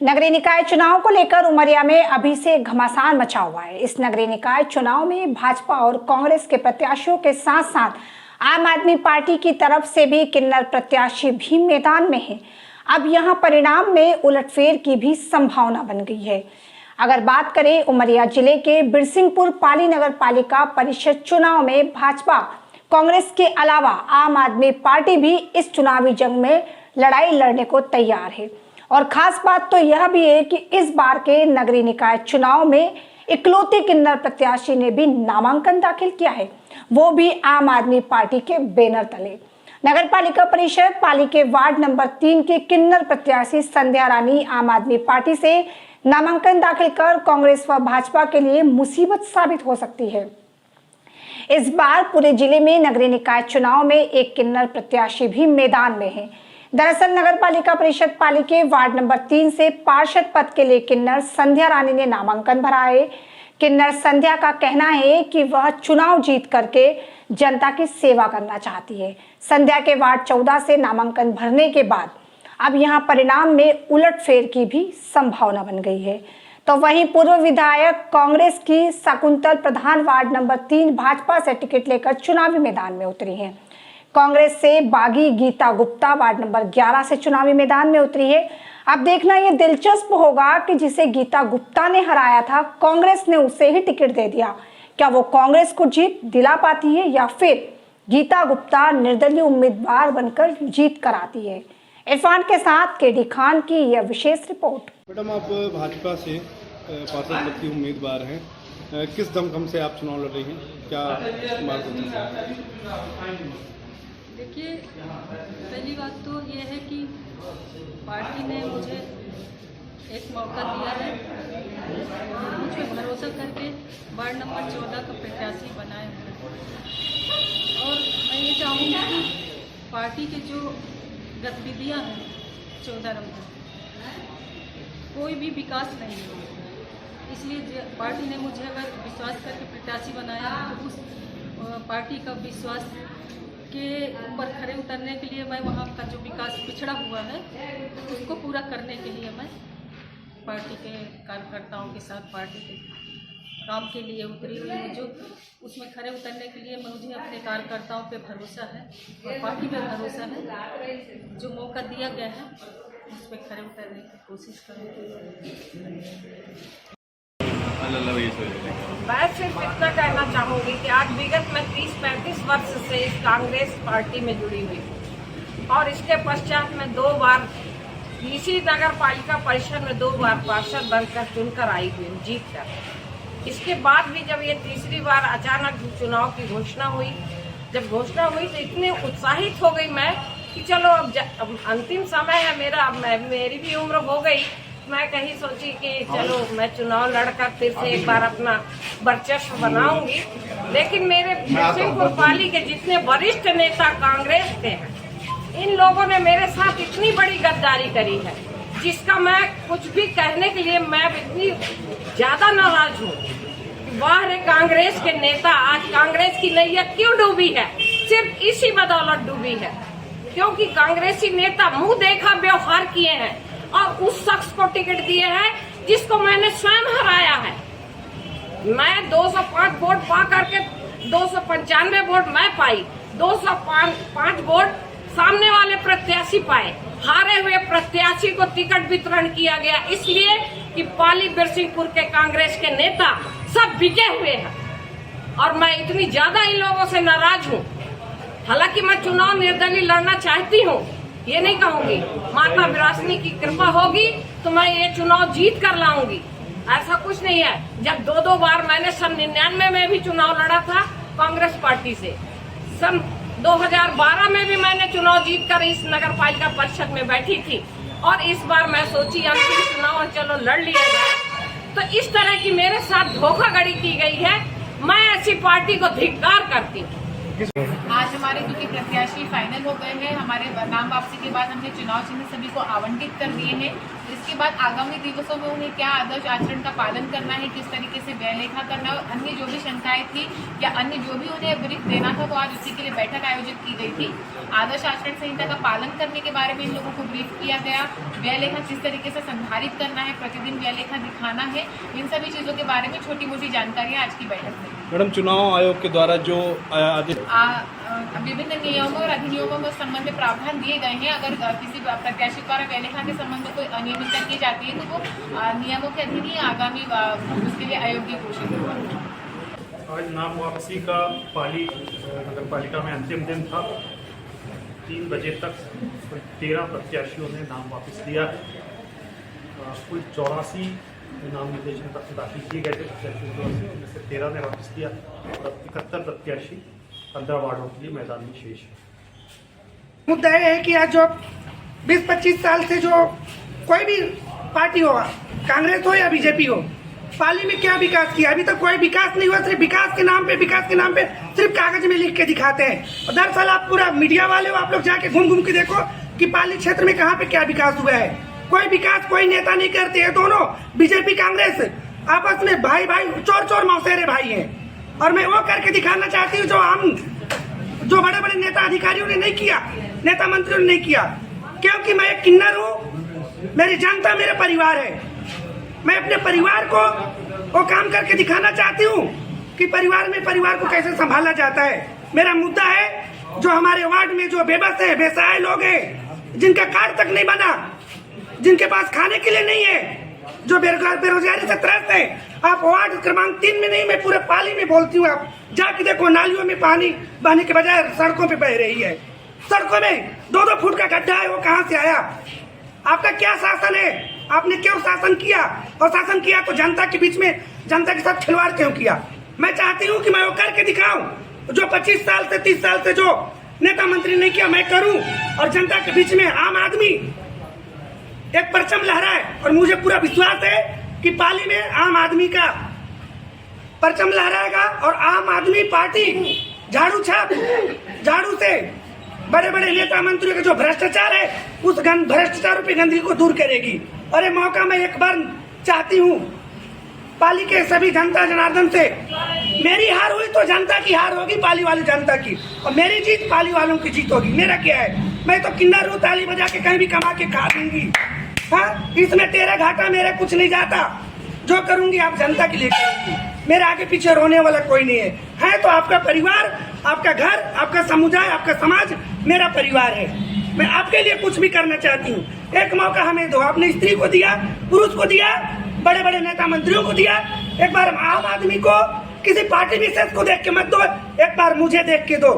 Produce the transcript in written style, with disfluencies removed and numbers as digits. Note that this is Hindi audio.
नगरीय निकाय चुनाव को लेकर उमरिया में अभी से घमासान मचा हुआ है। इस नगरीय निकाय चुनाव में भाजपा और कांग्रेस के प्रत्याशियों के साथ साथ आम आदमी पार्टी की तरफ से भी किन्नर प्रत्याशी भी मैदान में हैं। अब यहां परिणाम में उलटफेर की भी संभावना बन गई है। अगर बात करें उमरिया जिले के बिरसिंहपुर पाली नगर पालिका परिषद चुनाव में भाजपा कांग्रेस के अलावा आम आदमी पार्टी भी इस चुनावी जंग में लड़ाई लड़ने को तैयार है। और खास बात तो यह भी है कि इस बार के नगरीय निकाय चुनाव में इकलौते किन्नर प्रत्याशी ने भी नामांकन दाखिल किया है, वो भी आम आदमी पार्टी के बैनर तले। नगर पालिका परिषद पाली के वार्ड नंबर 3 के किन्नर प्रत्याशी संध्या रानी आम आदमी पार्टी से नामांकन दाखिल कर कांग्रेस व भाजपा के लिए मुसीबत साबित हो सकती है। इस बार पूरे जिले में नगरीय निकाय चुनाव में एक किन्नर प्रत्याशी भी मैदान में है। दरअसल नगर पालिका परिषद पाली के वार्ड नंबर 3 से पार्षद पद के लिए किन्नर संध्या रानी ने नामांकन भरा है। किन्नर संध्या का कहना है कि वह चुनाव जीत करके जनता की सेवा करना चाहती है। संध्या के वार्ड 14 से नामांकन भरने के बाद अब यहां परिणाम में उलटफेर की भी संभावना बन गई है। तो वहीं पूर्व विधायक कांग्रेस की शकुंतल प्रधान वार्ड नंबर 3 भाजपा से टिकट लेकर चुनावी मैदान में उतरी हैं। कांग्रेस से बागी गीता गुप्ता वार्ड नंबर 11 से चुनावी मैदान में उतरी है। अब देखना ये दिलचस्प होगा कि जिसे गीता गुप्ता ने हराया था, कांग्रेस ने उसे ही टिकट दे दिया। क्या वो कांग्रेस को जीत दिला पाती है या फिर गीता गुप्ता निर्दलीय उम्मीदवार बनकर जीत कराती है? इरफान के साथ केडी खान की यह विशेष रिपोर्ट। मैडम, आप भाजपा से पार्षद पद की उम्मीदवार हैं, किस दमखम से आप चुनाव लड़ रही हैं? क्या देखिए, पहली बात तो ये है कि पार्टी ने मुझे एक मौका दिया है, मुझ पर भरोसा करके वार्ड नंबर 14 का प्रत्याशी बनाया है। और मैं ये चाहूँगी कि पार्टी के जो गतिविधियाँ हैं 14 नंबर कोई भी विकास नहीं है, इसलिए पार्टी ने मुझे अगर विश्वास करके प्रत्याशी बनाया तो उस पार्टी का विश्वास के ऊपर खड़े उतरने के लिए मैं वहाँ का जो विकास पिछड़ा हुआ है उसको पूरा करने के लिए मैं पार्टी के कार्यकर्ताओं के साथ पार्टी के काम के लिए उतरी हुई हूँ। जो उसमें खड़े उतरने के लिए मुझे अपने कार्यकर्ताओं पे भरोसा है और पार्टी पे भरोसा है। जो मौका दिया गया है उस पर खड़े उतरने की कोशिश करूँगी। मैं सिर्फ इतना कहना चाहूँगी कि आज विगत में 30-35 वर्ष से इस कांग्रेस पार्टी में जुड़ी हुई और इसके पश्चात में 2 बार इसी नगर पालिका परिषद में 2 बार पार्षद बनकर चुनकर आई हुई जीत कर। इसके बाद भी जब ये तीसरी बार अचानक चुनाव की घोषणा हुई, जब घोषणा हुई तो इतनी उत्साहित हो गई मैं कि चलो अब अंतिम समय है मेरा, मेरी भी उम्र हो गई। मैं कहीं सोची कि चलो मैं चुनाव लड़कर फिर से एक बार अपना वर्चस्व बनाऊंगी। लेकिन मेरे बिरसिंहपुर पाली के जितने वरिष्ठ नेता कांग्रेस के हैं, इन लोगों ने मेरे साथ इतनी बड़ी गद्दारी करी है जिसका मैं कुछ भी कहने के लिए मैं इतनी ज्यादा नाराज हूँ। वाह रे कांग्रेस के नेता, आज कांग्रेस की नैया क्यों डूबी है? सिर्फ इसी बदौलत डूबी है क्योंकि कांग्रेसी नेता मुंह देखा व्यवहार किए हैं और उस शख्स को टिकट दिए हैं जिसको मैंने स्वयं हराया है। मैं 205 वोट पा करके 295 वोट मैं पाई, 205 वोट सामने वाले प्रत्याशी पाए। हारे हुए प्रत्याशी को टिकट वितरण किया गया इसलिए कि पाली बिरसिंहपुर के कांग्रेस के नेता सब बिके हुए हैं और मैं इतनी ज्यादा इन लोगों से नाराज हूँ। हालांकि मैं चुनाव निर्दलीय लड़ना चाहती हूँ, ये नहीं कहूंगी। माता विरासनी की कृपा होगी तो मैं ये चुनाव जीत कर लाऊंगी, ऐसा कुछ नहीं है। जब 2 बार मैंने सन 99 में भी चुनाव लड़ा था कांग्रेस पार्टी से, सन 2012 में भी मैंने चुनाव जीत कर इस नगर पालिका परिषद में बैठी थी और इस बार मैं सोची अंतिम चुनाव चलो लड़ लिया जाए। तो इस तरह की मेरे साथ धोखाधड़ी की गई है। मैं ऐसी पार्टी को धिक्कार करती हूँ। आज हमारे क्योंकि प्रत्याशी फाइनल हो गए हैं, हमारे नाम वापसी के बाद हमने चुनाव चिन्ह सभी को आवंटित कर दिए हैं। इसके बाद आगामी दिवसों में उन्हें क्या आदर्श आचरण का पालन करना है, किस तरीके से व्यय लेखा करना है और अन्य जो भी शंकाएं थी या अन्य जो भी उन्हें ब्रीफ देना था, तो आज उसी के लिए बैठक आयोजित की गई थी। आदर्श आचरण संहिता का पालन करने के बारे में इन लोगों को ब्रीफ किया गया। व्यय लेखा किस तरीके से संधारित करना है, प्रतिदिन व्यय लेखा दिखाना है, इन सभी चीजों के बारे में छोटी मोटी जानकारियां आज की बैठक में। मैडम, चुनाव आयोग के द्वारा जो आदेश विभिन्न नियमों और अधिनियमों में संबंध में प्रावधान दिए गए हैं। अगर किसी प्रत्याशी द्वारा व्यय लेखा के संबंध में कोई अनियमितता की जाती है तो वो नियमों के अधीन ही आगामी उसके लिए अयोग्य घोषित होगा। आज नाम वापसी का पाली नगर पालिका में अंतिम दिन था। 3 बजे तक कुल 13 प्रत्याशियों ने नाम वापस लिया है। कुल 84 नाम निर्देशन पत्र दाखिल किए गए थे प्रत्याशियों की ओर से, उनमें से 13 ने वापस लिया और 71 प्रत्याशी 15 वार्डों के लिए मैदान में शेष है। मुद्दा यह है कि आज जो 20-25 साल से जो कोई भी पार्टी हो, कांग्रेस हो या बीजेपी हो, पाली में क्या विकास किया? अभी तक कोई विकास नहीं हुआ। सिर्फ विकास के नाम पे सिर्फ कागज में लिख के दिखाते हैं। और दरअसल आप पूरा मीडिया वाले हो, आप लोग जाके घूम के देखो कि पाली क्षेत्र में कहाँ पे क्या विकास हुआ है। कोई विकास कोई नेता नहीं करते हैं। दोनों बीजेपी कांग्रेस आपस में भाई चोर मौसेरे भाई हैं। और मैं वो करके दिखाना चाहती हूँ जो बड़े बड़े नेता अधिकारियों ने नहीं किया, नेता मंत्रियों ने नहीं किया। क्योंकि मैं एक किन्नर हूँ, मेरी जनता मेरा परिवार है। मैं अपने परिवार को वो काम करके दिखाना चाहती हूँ कि परिवार को कैसे संभाला जाता है। मेरा मुद्दा है जो हमारे वार्ड में जो बेबस है, बेसहाय लोग हैं, जिनका कार्ड तक नहीं बना, जिनके पास खाने के लिए नहीं है, जो बेरोजगारी से त्रस्त है। आप वार्ड क्रमांक 3 में नहीं, मैं पूरे पाली में बोलती हूँ। आप जाके देखो, नालियों में पानी बहने के बजाय सड़कों पे बह रही है। सड़कों में 2-2 फुट का गड्ढा है, वो कहाँ से आया? आपका क्या शासन है? आपने क्यों शासन किया? और शासन किया तो जनता के बीच में जनता के साथ खिलवाड़ क्यों किया? मैं चाहती हूँ कि मैं वो करके दिखाऊं जो 25 साल से 30 साल से जो नेता मंत्री नहीं किया, मैं करूं। और जनता के बीच में आम आदमी एक परचम लहराए। और मुझे पूरा विश्वास है कि पाली में आम आदमी का परचम लहराएगा और आम आदमी पार्टी झाड़ू से बड़े बड़े नेता मंत्रियों का जो भ्रष्टाचार है, उस भ्रष्टाचार पे गंदगी को दूर करेगी। और ये मौका मैं एक बार चाहती हूँ पाली के सभी जनता जनार्दन से, मेरी हार हुई तो जनता की हार होगी, पाली वाली जनता की, और मेरी जीत पाली वालों की जीत होगी। मेरा क्या है, मैं तो किन्नर हूँ, ताली बजा के कहीं भी कमा के खा दूंगी। हाँ, इसमें तेरा घाटा मेरा कुछ नहीं जाता। जो करूंगी आप जनता के लिए करूंगी। मेरे आगे पीछे रोने वाला कोई नहीं है तो आपका परिवार, आपका घर, आपका समुदाय, आपका समाज मेरा परिवार है। मैं आपके लिए कुछ भी करना चाहती हूँ। एक मौका हमें दो। आपने स्त्री को दिया, पुरुष को दिया, बड़े बड़े नेता मंत्रियों को दिया। एक बार आम आदमी को, किसी पार्टी विशेष को देख के मत दो, एक बार मुझे देख के दो।